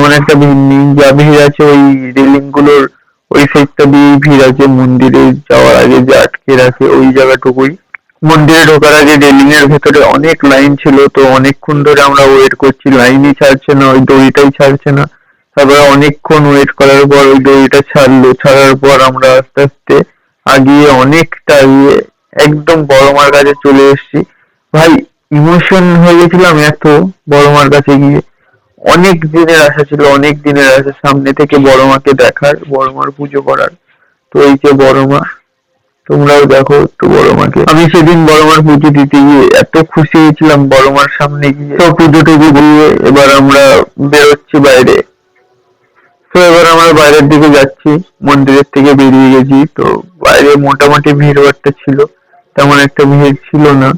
তেমন একটা ভিড় নেই, যা ভিড় আছে ওই রেলিং গুলোর ওই সাইডটা দিয়ে ভিড় আছে, মন্দিরে যাওয়ার আগে যে আটকে রাখে ওই জায়গাটুকুই। মন্দিরে ঢোকার আগে রেলিং এর ভেতরে অনেক লাইন ছিল, তো অনেকক্ষণ ধরে আমরা ওয়েট করছি, লাইনই ছাড়ছে না, ওই দড়িটাই ছাড়ছে না। তারপরে অনেকক্ষণ ওয়েট করার পর ওই দড়িটা ছাড়লো, ছাড়ার পর আমরা আস্তে আস্তে আগিয়ে অনেকটা আগিয়ে একদম বড় মার কাছে চলে এসেছি। ভাই ইমোশন হয়ে গেছিলাম এত বড় মার কাছে গিয়ে। অনেক দিনের আশা ছিল, অনেক দিনের আশা সামনে থেকে বড় মাকে দেখার, বড় মার পুজো করার। তো এই যে বড় মা, তোমরাও দেখো একটু বড় মাকে। আমি সেদিন বড় মার পুজো দিতে গিয়ে এত খুশি হয়েছিলাম বড় মার সামনে গিয়ে। তো পুজো টুজো দিয়ে এবার আমরা বেরোচ্ছি বাইরে। তো এবার আমরা বাইরের দিকে যাচ্ছি, মন্দিরের থেকে বেরিয়ে গেছি। তো বাইরে মোটামুটি ভিড় ভাট্টা ছিল, তেমন একটা ভিড় ছিল না।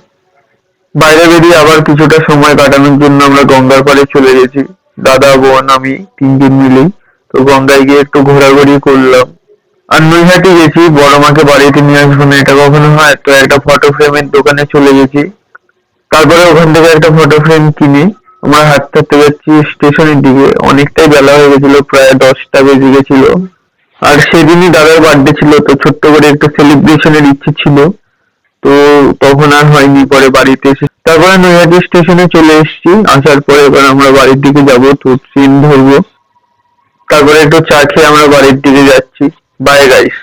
বাইরে বেরিয়ে আবার কিছুটা সময় কাটানোর জন্য আমরা গঙ্গার পাড়ে চলে গেছি, দাদা বোন আমি তিনজন মিলেই। তো গঙ্গায় গিয়ে একটু ঘোরাঘুরি করলাম। আর নৈহাটি গেছি, বড় মাকে বাড়িতে নিয়ে আসবো না এটা কখনো হয়, তো একটা ফটো ফ্রেমের দোকানে চলে গেছি। তারপরে ওখান থেকে একটা ফটো ফ্রেম কিনে আমরা হাঁটতে হাঁটতে যাচ্ছি স্টেশনের দিকে। অনেকটাই বেলা হয়ে গেছিল, প্রায় 10টা বেজে গেছিল। আর সেদিনই দাদার বার্থডে ছিল, তো ছোট্ট করে একটু সেলিব্রেশনের ইচ্ছে ছিল। তো তখন আর হয়নি, পরে বাড়িতে এসে তারপরে নৈহাটি স্টেশনে চলে এসেছি। আসার পরে এবার আমরা বাড়ির দিকে যাব, তো ট্রেন ধরবো। তারপরে একটু চা খেয়ে আমরা বাড়ির দিকে যাচ্ছি। Bye guys.